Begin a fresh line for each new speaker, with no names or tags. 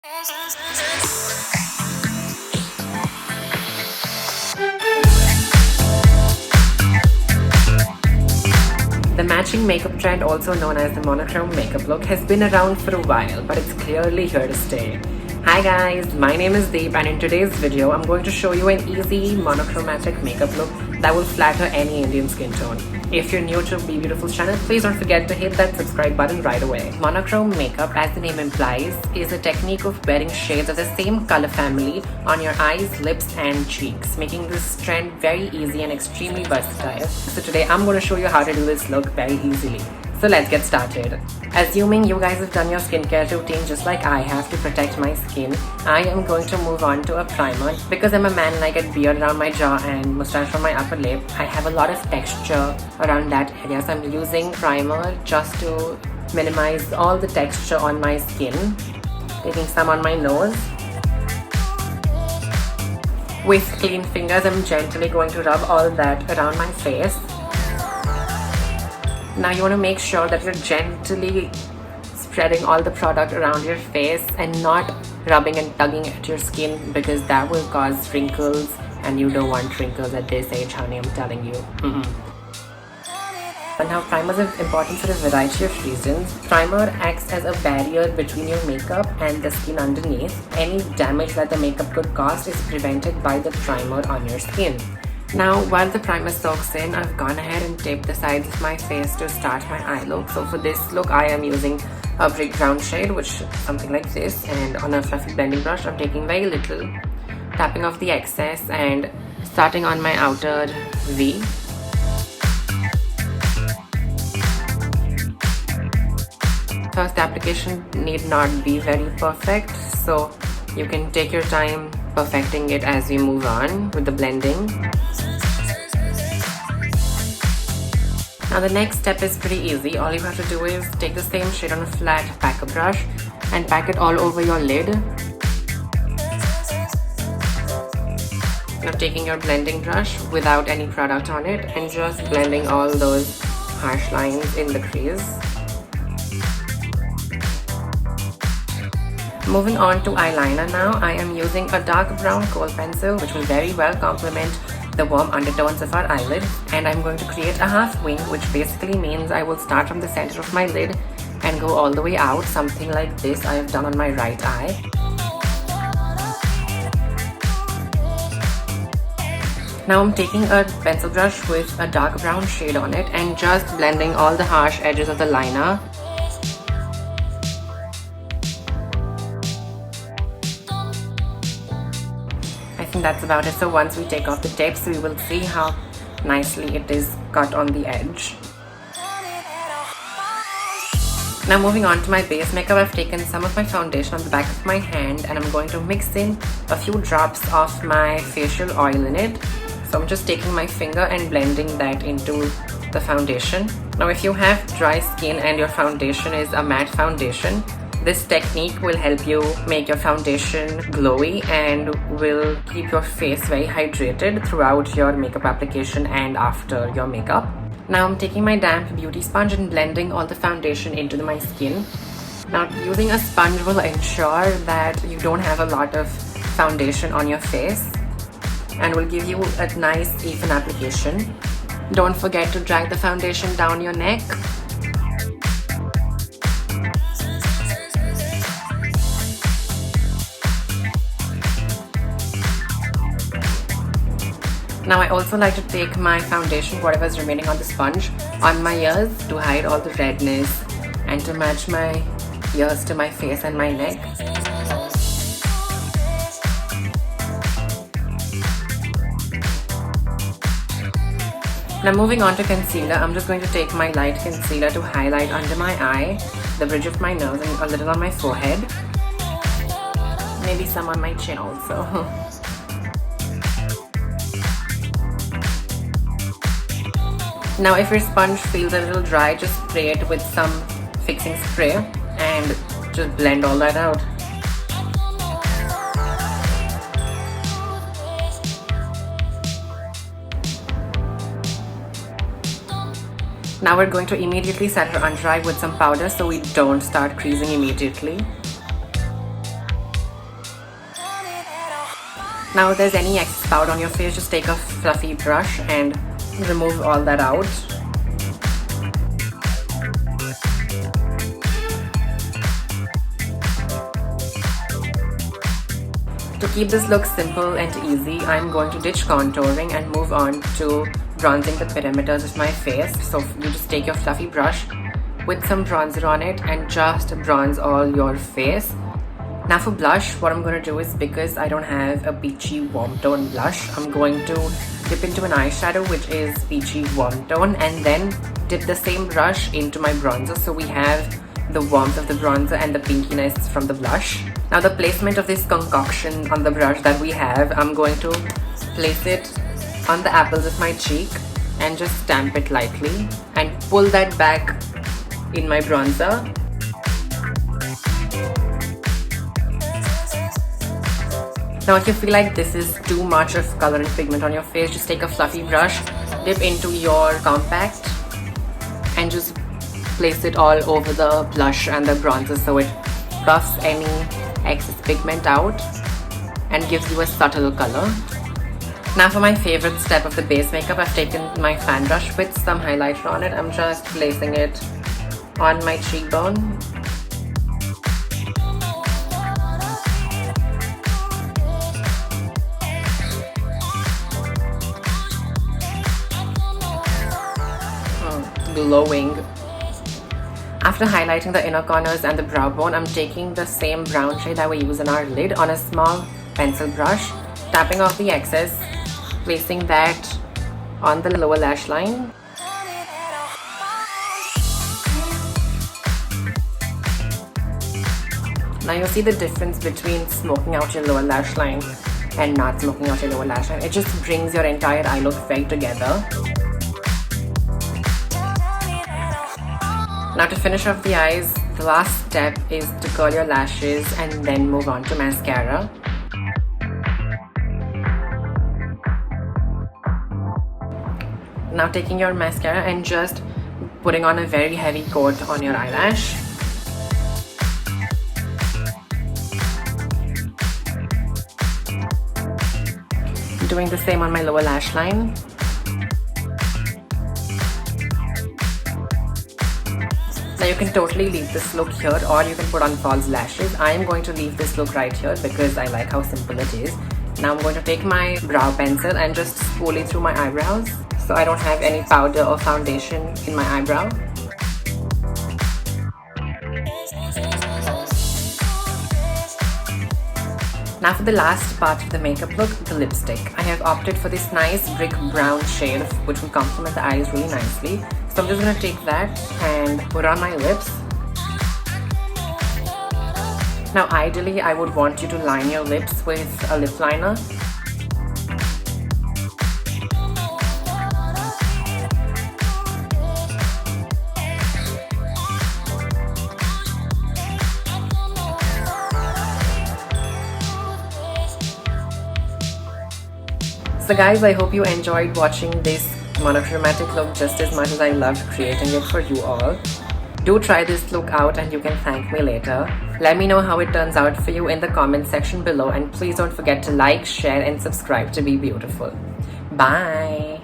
The matching makeup trend, also known as the monochrome makeup look, has been around for a while, but it's clearly here to stay. Hi guys, my name is Deep, and in today's video, I'm going to show you an easy monochromatic makeup look that will flatter any Indian skin tone. If you're new to Be Beautiful's channel, please don't forget to hit that subscribe button right away. Monochrome makeup, as the name implies, is a technique of wearing shades of the same color family on your eyes, lips and cheeks, making this trend very easy and extremely versatile. So today I'm going to show you how to do this look very easily. So let's get started. Assuming you guys have done your skincare routine just like I have to protect my skin, I am going to move on to a primer. Because I'm a man and I get beard around my jaw and mustache on my upper lip, I have a lot of texture around that area, so I'm using primer just to minimize all the texture on my skin. Taking some on my nose. With clean fingers, I'm gently going to rub all that around my face. Now you want to make sure that you're gently spreading all the product around your face and not rubbing and tugging at your skin, because that will cause wrinkles, and you don't want wrinkles at this age, honey, I'm telling you. And now primers are important for a variety of reasons. Primer acts as a barrier between your makeup and the skin underneath. Any damage that the makeup could cause is prevented by the primer on your skin. Now, while the primer soaks in, I've gone ahead and taped the sides of my face to start my eye look. So for this look, I am using a brick brown shade, which is something like this, and on a fluffy blending brush, I'm taking very little, tapping off the excess and starting on my outer V. First application need not be very perfect, so you can take your time perfecting it as we move on with the blending. Now the next step is pretty easy. All you have to do is take the same shade on a flat packer brush and pack it all over your lid. Now taking your blending brush without any product on it and just blending all those harsh lines in the crease. Moving on to eyeliner now, I am using a dark brown kohl pencil, which will very well complement the warm undertones of our eyelid, and I'm going to create a half wing, which basically means I will start from the center of my lid and go all the way out, something like this I have done on my right eye. Now I'm taking a pencil brush with a dark brown shade on it and just blending all the harsh edges of the liner. I think that's about it. So once we take off the tapes, we will see how nicely it is cut on the edge. Now moving on to my base makeup, I've taken some of my foundation on the back of my hand and I'm going to mix in a few drops of my facial oil in it. So I'm just taking my finger and blending that into the foundation. Now if you have dry skin and your foundation is a matte foundation, this technique will help you make your foundation glowy and will keep your face very hydrated throughout your makeup application and after your makeup. Now I'm taking my damp beauty sponge and blending all the foundation into my skin. Now using a sponge will ensure that you don't have a lot of foundation on your face and will give you a nice even application. Don't forget to drag the foundation down your neck. Now I also like to take my foundation, whatever is remaining on the sponge, on my ears to hide all the redness and to match my ears to my face and my neck. Now moving on to concealer, I'm just going to take my light concealer to highlight under my eye, the bridge of my nose and a little on my forehead. Maybe some on my chin also. Now if your sponge feels a little dry, just spray it with some fixing spray and just blend all that out. Now we're going to immediately set her under eye with some powder so we don't start creasing immediately. Now if there's any excess powder on your face, just take a fluffy brush and remove all that out. To keep this look simple and easy, I'm going to ditch contouring and move on to bronzing the perimeters of my face. So you just take your fluffy brush with some bronzer on it and just bronze all your face. Now for blush, what I'm going to do is, because I don't have a peachy warm tone blush, I'm going to dip into an eyeshadow which is peachy warm tone and then dip the same brush into my bronzer, so we have the warmth of the bronzer and the pinkiness from the blush. Now the placement of this concoction on the brush that we have, I'm going to place it on the apples of my cheek and just stamp it lightly and pull that back in my bronzer. Now if you feel like this is too much of color and pigment on your face, just take a fluffy brush, dip into your compact and just place it all over the blush and the bronzer so it buffs any excess pigment out and gives you a subtle color. Now for my favorite step of the base makeup, I've taken my fan brush with some highlighter on it. I'm just placing it on my cheekbone. Glowing. After highlighting the inner corners and the brow bone, I'm taking the same brown shade that we use in our lid on a small pencil brush, tapping off the excess, placing that on the lower lash line. Now you'll see the difference between smoking out your lower lash line and not smoking out your lower lash line. It just brings your entire eye look very together. Now to finish off the eyes, the last step is to curl your lashes and then move on to mascara. Now taking your mascara and just putting on a very heavy coat on your eyelash. Doing the same on my lower lash line. Now you can totally leave this look here or you can put on false lashes. I am going to leave this look right here because I like how simple it is. Now I'm going to take my brow pencil and just spool it through my eyebrows so I don't have any powder or foundation in my eyebrow. Now for the last part of the makeup look, the lipstick. I have opted for this nice brick brown shade which will complement the eyes really nicely. So I'm just going to take that and put on my lips. Now ideally I would want you to line your lips with a lip liner. So guys, I hope you enjoyed watching this monochromatic look just as much as I loved creating it for you all. Do try this look out and you can thank me later. Let me know how it turns out for you in the comment section below, and please don't forget to like, share and subscribe to be beautiful. Bye!